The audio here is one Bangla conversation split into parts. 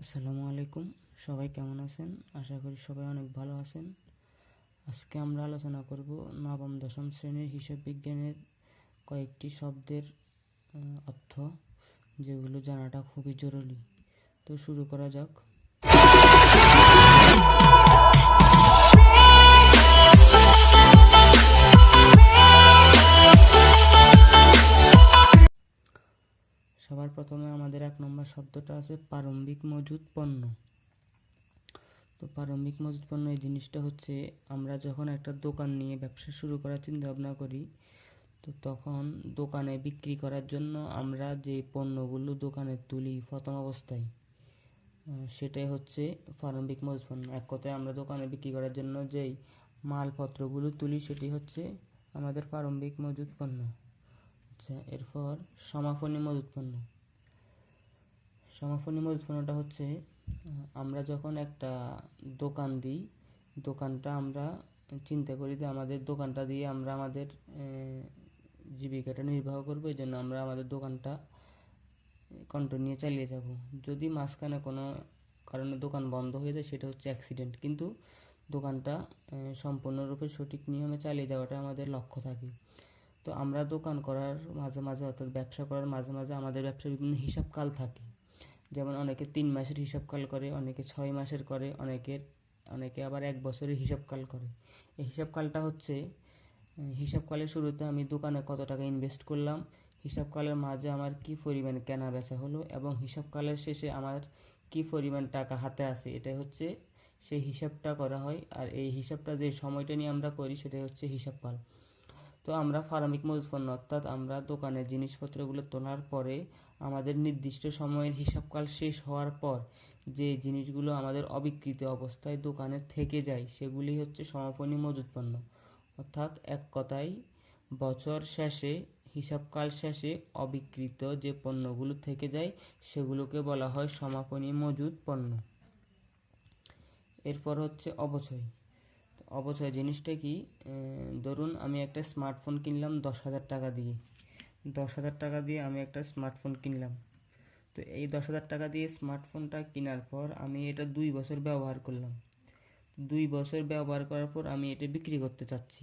আসসালামু আলাইকুম। সবাই কেমন আছেন? আশা করি সবাই অনেক ভালো আছেন। আজকে আমরা আলোচনা করব নবম দশম শ্রেণীর হিসাব বিজ্ঞানের কয়েকটি শব্দের অর্থ, যেগুলো জানাটা খুবই জরুরি। তো শুরু করা যাক। সবার প্রথমে আমাদের 1 নম্বর শব্দটা আছে প্রারম্ভিক মজুদ পণ্য। তো প্রারম্ভিক মজুদ পণ্য এই জিনিসটা হচ্ছে, আমরা যখন একটা দোকান নিয়ে ব্যবসা শুরু করার চিন্তা ভাবনা করি, তো তখন দোকানে বিক্রি করার জন্য আমরা যে পণ্যগুলো দোকানে তুলি প্রথম অবস্থায়, সেটাই হচ্ছে প্রারম্ভিক মজুদ পণ্য। এক কথায় আমরা দোকানে বিক্রি করার জন্য যেই মালপত্রগুলো তুলি সেটি হচ্ছে আমাদের প্রারম্ভিক মজুদ পণ্য। আচ্ছা, এরপর সমাপনী মজুদ পণ্য। সমাপনী মজুদ পণ্যটা হচ্ছে, আমরা যখন একটা দোকান দিই, দোকানটা আমরা চিন্তা করি যে আমাদের দোকানটা দিয়ে আমরা আমাদের জীবিকাটা নির্বাহ করবো, এই জন্য আমরা আমাদের দোকানটা কন্টিনিউ চালিয়ে যাব। যদি মাঝখানে কোনো কারণে দোকান বন্ধ হয়ে যায়, সেটা হচ্ছে অ্যাক্সিডেন্ট, কিন্তু দোকানটা সম্পূর্ণরূপে সঠিক নিয়মে চালিয়ে যাওয়াটা আমাদের লক্ষ্য থাকে। তো আমরা দোকান করার মাঝে মাঝে, অর্থাৎ ব্যবসা করার মাঝে মাঝে আমাদের ব্যবসার বিভিন্ন হিসাবকাল থাকে। যেমন অনেকে 3 মাসের হিসাবকাল করে, অনেকে 6 মাসের করে, অনেকে আবার 1 বছরের হিসাবকাল করে। এই হিসাবকালটা হচ্ছে, হিসাবকালের শুরুতে আমি দোকানে কত টাকা ইনভেস্ট করলাম, হিসাবকালের মাঝে আমার কি পরিমাণ কেনা বেচা হলো, এবং হিসাবকালের শেষে আমার কি পরিমাণ টাকা হাতে আছে, এটাই হচ্ছে সেই হিসাবটা করা হয়। আর এই হিসাবটা যে সময়টা নিয়ে আমরা করি, সেটাই হচ্ছে হিসাবকাল। তো আমরা প্রারম্ভিক মজুদ পণ্য, অর্থাৎ আমরা দোকানে জিনিসপত্রগুলো তোলার পরে আমাদের নির্দিষ্ট সময়ের হিসাবকাল শেষ হওয়ার পর যে জিনিসগুলো আমাদের অবিক্রিত অবস্থায় দোকানে থেকে যায়, সেগুলি হচ্ছে সমাপনী মজুদ পণ্য। অর্থাৎ এক কথায়, বছর শেষে, হিসাবকাল শেষে অবিক্রিত যে পণ্যগুলো থেকে যায়, সেগুলোকে বলা হয় সমাপনী মজুদ পণ্য। এরপর হচ্ছে অবচয়। অবচয় জিনিসটা কি? ধরুন আমি একটা স্মার্টফোন কিনলাম 10,000 টাকা দিয়ে। 10,000 টাকা দিয়ে আমি একটা স্মার্টফোন কিনলাম। তো এই 10,000 টাকা দিয়ে স্মার্টফোনটা কেনার পর আমি এটা 2 বছর ব্যবহার করলাম। 2 বছর ব্যবহার করার পর আমি এটা বিক্রি করতে চাচ্ছি।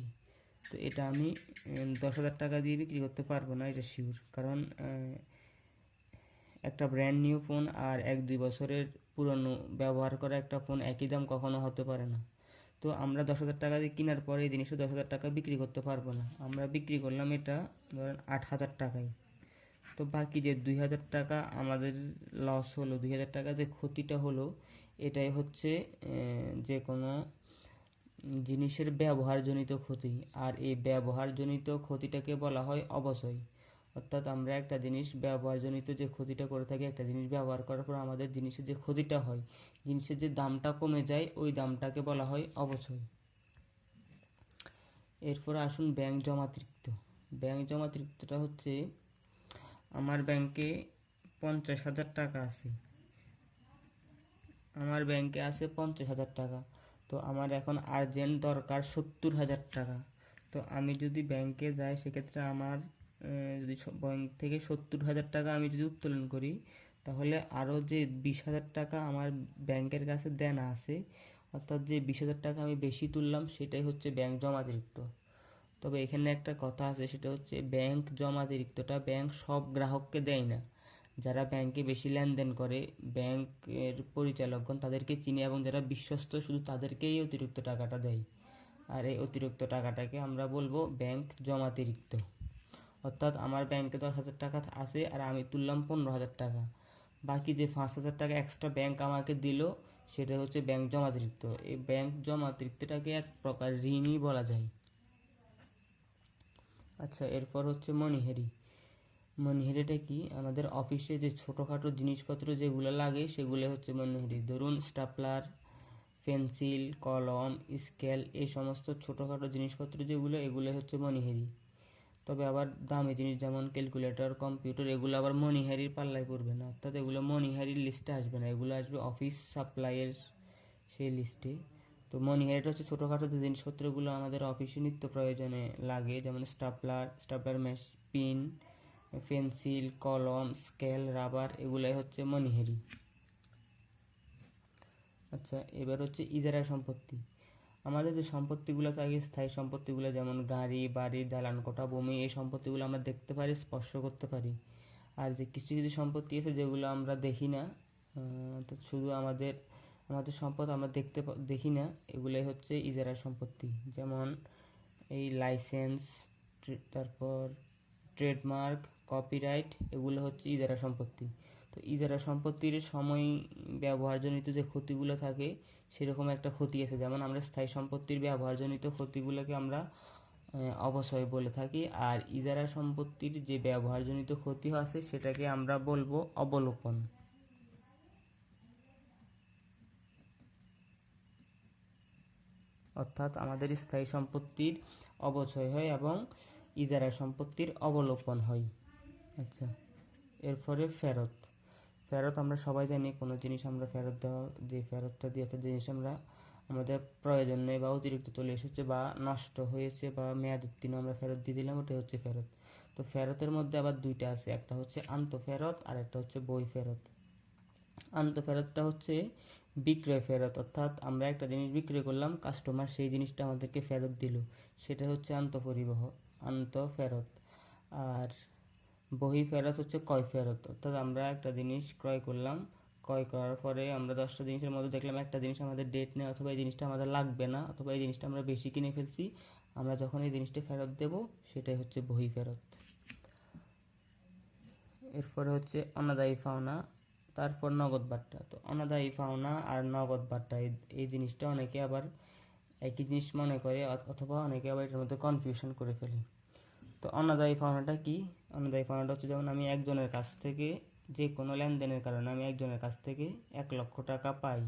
তো এটা আমি 10,000 টাকা দিয়ে বিক্রি করতে পারবো না, এটা শিওর। কারণ একটা ব্র্যান্ড নিউ ফোন আর 1-2 বছরের পুরনো ব্যবহার করা একটা ফোন একই দাম কখনো হতে পারে না। তো আমরা 10,000 টাকা দিয়ে কেনার পরে এই জিনিসটা 10,000 টাকা বিক্রি করতে পারবো না। আমরা বিক্রি করলাম এটা ধরেন 8,000 টাকায়। তো বাকি যে 2,000 টাকা আমাদের লস হলো, 2,000 টাকা যে ক্ষতিটা হলো, এটাই হচ্ছে যে কোনো জিনিসের ব্যবহারজনিত ক্ষতি। আর এই ব্যবহারজনিত ক্ষতিটাকে বলা হয় অবচয়। অর্থাৎ আমরা একটা জিনিস ব্যবহারজনিত যে ক্ষতিটা করে থাকি, একটা জিনিস ব্যবহার করার পর আমাদের জিনিসের যে ক্ষতিটা হয়, জিনিসের যে দামটা কমে যায়, ওই দামটাকে বলা হয় অবচয়। এরপর আসুন ব্যাংক জমাতিরিক্ত। ব্যাংক জমাতিরিক্তটা হচ্ছে, আমার ব্যাংকে 50,000 টাকা আছে। আমার ব্যাংকে আছে 50,000 টাকা। তো আমার এখন আর্জেন্ট দরকার 70,000 টাকা। তো আমি যদি ব্যাংকে যাই, সেক্ষেত্রে আমার যদি ব্যাংক থেকে 70,000 টাকা আমি যদি উত্তোলন করি, তাহলে আরও যে 20,000 টাকা আমার ব্যাংকের কাছে দেনা আছে, অর্থাৎ যে 20,000 টাকা আমি বেশি তুললাম, সেটাই হচ্ছে ব্যাংক জমাতিরিক্ত। তবে এখানে একটা কথা আছে, সেটা হচ্ছে ব্যাংক জমাতিরিক্তটা ব্যাংক সব গ্রাহককে দেয় না। যারা ব্যাংকে বেশি লেনদেন করে, ব্যাংকের পরিচালকগণ তাদেরকে চিনে, এবং যারা বিশ্বস্ত, শুধু তাদেরকেই অতিরিক্ত টাকাটা দেয়। আর এই অতিরিক্ত টাকাটাকে আমরা বলবো ব্যাংক জমাতিরিক্ত। অর্থাৎ আমার ব্যাংকে 10,000 টাকা আছে আর আমি তুললাম 15,000 টাকা, বাকি যে 5,000 টাকা এক্সট্রা ব্যাংক আমাকে দিল, সেটা হচ্ছে ব্যাংক জমাতিরিক্ত। এই ব্যাংক জমাতিরিক্তটাকে এক প্রকার ঋণই বলা যায়। আচ্ছা, এরপর হচ্ছে মনিহারি। মনিহারিটা কি? আমাদের অফিসে যে ছোটোখাটো জিনিসপত্র যেগুলো লাগে, সেগুলো হচ্ছে মনিহারি। ধরুন স্টাপলার, পেন্সিল, কলম, স্কেল, এই সমস্ত ছোটোখাটো জিনিসপত্র যেগুলো, এগুলো হচ্ছে মনিহারি। তবে আবার দামি জিনিস যেমন ক্যালকুলেটর, কম্পিউটার, এগুলো আবার মনিহারির পাল্লায় পড়বে না, অর্থাৎ এগুলো মনিহারির লিস্টে আসবে না, এগুলো আসবে অফিস সাপ্লাইয়ের সেই লিস্টে। তো মনিহারিটা হচ্ছে ছোটোখাটো যে জিনিসপত্রগুলো আমাদের অফিসে নিত্য প্রয়োজনে লাগে, যেমন স্টাপলার মেশ, পিন, পেন্সিল, কলম, স্কেল, রাবার, এগুলাই হচ্ছে মনিহারি। আচ্ছা, এবার হচ্ছে ইজারা সম্পত্তি। আমাদের যে সম্পত্তিগুলো থাকে, স্থায়ী সম্পত্তিগুলো, যেমন গাড়ি, বাড়ি, দালান কোঠা, ভূমি, এই সম্পত্তিগুলো আমরা দেখতে পারি, স্পর্শ করতে পারি। আর যে কিছু কিছু সম্পত্তি আছে যেগুলো আমরা দেখি না, তো শুধু আমাদের আমাদের সম্পদ আমরা দেখি না, এগুলোই হচ্ছে ইজারা সম্পত্তি। যেমন এই লাইসেন্স, তারপর ট্রেডমার্ক, কপিরাইট, এগুলো হচ্ছে ইজারা সম্পত্তি। তো ইজারা সম্পত্তির সময় ব্যবহারজনিত যে ক্ষতিগুলো থাকে, সেরকম একটা ক্ষতি আছে। যেমন আমরা স্থায়ী সম্পত্তির ব্যবহারজনিত ক্ষতিগুলোকে আমরা অবশ্যই বলে থাকি, আর ইজারা সম্পত্তির যে ব্যবহারজনিত ক্ষতি আছে সেটাকে আমরা বলবো অবলোপন। অর্থাৎ আমাদের স্থায়ী সম্পত্তির অবক্ষয় হয় এবং ইজারা সম্পত্তির অবলোপন হয়। আচ্ছা, এরপরে ফেরত। ফেরত আমরা সবাই জানি, কোনো জিনিস আমরা ফেরত দেওয়া, যে ফেরতটা দিয়ে একটা জিনিস আমরা আমাদের প্রয়োজন নেই বা অতিরিক্ত চলে এসেছে বা নষ্ট হয়েছে বা মেয়াদ উত্তীর্ণ, আমরা ফেরত দিয়ে দিলাম, ওটাই হচ্ছে ফেরত। তো ফেরতের মধ্যে আবার দুইটা আছে, একটা হচ্ছে আন্তঃফেরত আর একটা হচ্ছে বই ফেরত। আন্তঃফেরতটা হচ্ছে বিক্রয় ফেরত, অর্থাৎ আমরা একটা জিনিস বিক্রয় করলাম, কাস্টমার সেই জিনিসটা আমাদেরকে ফেরত দিল, সেটা হচ্ছে আন্তঃফেরত। আর বহি ফেরত হচ্ছে ক্রয় ফেরত, অর্থাৎ আমরা একটা জিনিস ক্রয় করলাম, ক্রয় করার পরে আমরা 10টা জিনিসের মধ্যে দেখলাম একটা জিনিস আমাদের ডেট নেই, অথবা এই জিনিসটা আমাদের লাগবে না, অথবা এই জিনিসটা আমরা বেশি কিনে ফেলছি, আমরা যখন এই জিনিসটা ফেরত দেব সেটাই হচ্ছে বহি ফেরত। এরপরে হচ্ছে অনাদায়ী পাওনা, তারপর নগদ বাট্টা। তো অনাদায়ী পাওনা আর নগদ বাট্টা এই জিনিসটা অনেকে আবার একই জিনিস মনে করে, অথবা অনেকে আবার এটার মধ্যে কনফিউশন করে ফেলে। তো অনাদায়ী পাওনাটা কি? অনাদায়ী পাওনাটা হচ্ছে যেমন আমি একজনের কাছ থেকে, যে কোনো লেনদেনের কারণে আমি একজনের কাছ থেকে 1,00,000 টাকা পাই,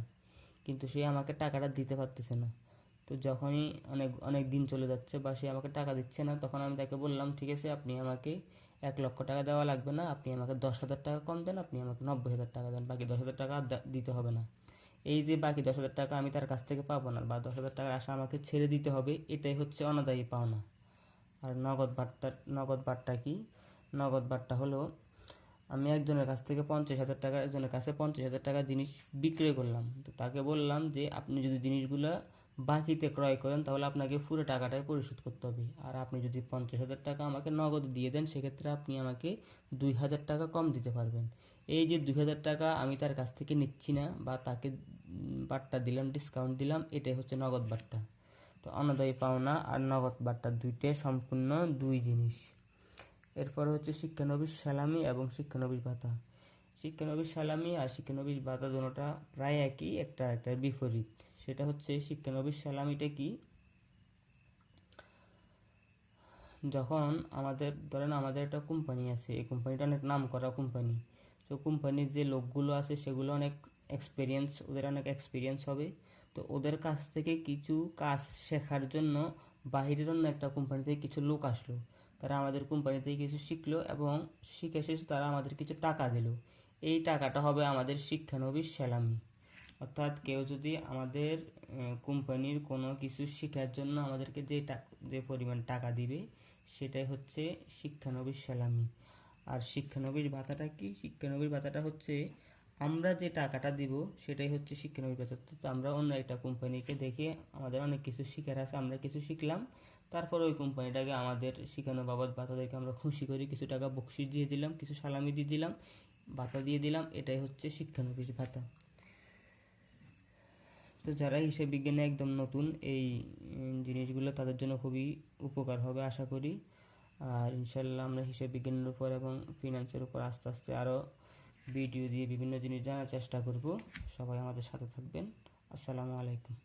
কিন্তু সে আমাকে টাকাটা দিতে পারতেছে না। তো যখনই অনেক অনেক দিন চলে যাচ্ছে বা সে আমাকে টাকা দিচ্ছে না, তখন আমি তাকে বললাম, ঠিক আছে, আপনি আমাকে 1,00,000 টাকা দেওয়া লাগবে না, আপনি আমাকে 10,000 টাকা কম দেন, আপনি আমাকে 90,000 টাকা দেন, বাকি 10,000 টাকা দিতে হবে না। এই যে বাকি 10,000 টাকা আমি তার কাছ থেকে পাবো না, বা 10,000 টাকার আশা আমাকে ছেড়ে দিতে হবে, এটাই হচ্ছে অনাদায়ী পাওনা। আর নগদ বাট্টা কি? নগদ বাট্টা হলো আমি একজনের কাছ থেকে 50,000 টাকা, একজনের কাছে 50,000 টাকা জিনিস বিক্রয় করলাম, তো তাকে বললাম যে আপনি যদি জিনিসগুলো বাকিতে ক্রয় করেন তাহলে আপনাকে পুরো টাকাটাই পরিশোধ করতে হবে, আর আপনি যদি 50,000 টাকা আমাকে নগদ দিয়ে দেন সেক্ষেত্রে আপনি আমাকে 2,000 টাকা কম দিতে পারবেন। এই যে 2,000 টাকা আমি তার কাছ থেকে নিচ্ছি না, বা তাকে বাট্টা দিলাম, ডিসকাউন্ট দিলাম, এটাই হচ্ছে নগদ বাট্টা। তো অনাদায়ী পাওনা আর নগদ বাট্টা দুইটাই সম্পূর্ণ দুই জিনিস। এরপর হচ্ছে শিক্ষানবিশ সালামি এবং শিক্ষানবিশ ভাতা। শিক্ষানবিশ সালামি আর শিক্ষানবিশ ভাতা দুটোটা প্রায় একই, একটা বিপরীত। সেটা হচ্ছে শিক্ষানবিশ সালামিটা কি? যখন ধরেন আমাদের একটা কোম্পানি আছে, এই কোম্পানিটা অনেক নাম করা কোম্পানি, তো কোম্পানির যে লোকগুলো আছে সেগুলো ওদের অনেক এক্সপিরিয়েন্স হবে। তো ওদের কাছ থেকে কিছু কাজ শেখার জন্য বাহিরের অন্য একটা কোম্পানি থেকে কিছু লোক আসলো, তারা আমাদের কোম্পানি থেকে কিছু শিখলো এবং শিখে শেষে তারা আমাদের কিছু টাকা দিল। এই টাকাটা হবে আমাদের শিক্ষানবিশ সালামি। অর্থাৎ কেউ যদি আমাদের কোম্পানির কোনো কিছু শেখার জন্য আমাদেরকে যে পরিমাণ টাকা দিবে, সেটাই হচ্ছে শিক্ষানবিশ সালামি। আর শিক্ষানবিশ ভাতাটা কি? শিক্ষানবিশ ভাতাটা হচ্ছে আমরা যে টাকাটা দিব সেটাই হচ্ছে শিক্ষানবিশ ভাতা। তো আমরা অন্য একটা কোম্পানিকে দেখে আমাদের অনেক কিছু শিখার আছে, আমরা কিছু শিখলাম, তারপর ওই কোম্পানিটাকে আমাদের শিখানো বাবদ ভাতাদেরকে আমরা খুশি করি, কিছু টাকা বকশিশ দিয়ে দিলাম, কিছু সালামি দিয়ে দিলাম, ভাতা দিয়ে দিলাম, এটাই হচ্ছে শিক্ষানবিশ ভাতা। তো যারা হিসাব বিজ্ঞানে একদম নতুন, এই জিনিসগুলো তাদের জন্য খুবই উপকার হবে আশা করি। আর ইনশাল্লাহ আমরা হিসাব বিজ্ঞানের উপর এবং ফিনান্সের উপর আস্তে আস্তে আরও ভিডিও দিয়ে বিভিন্ন জিনিস জানার চেষ্টা করব। সবাই আমাদের সাথে থাকবেন। আসসালামু আলাইকুম।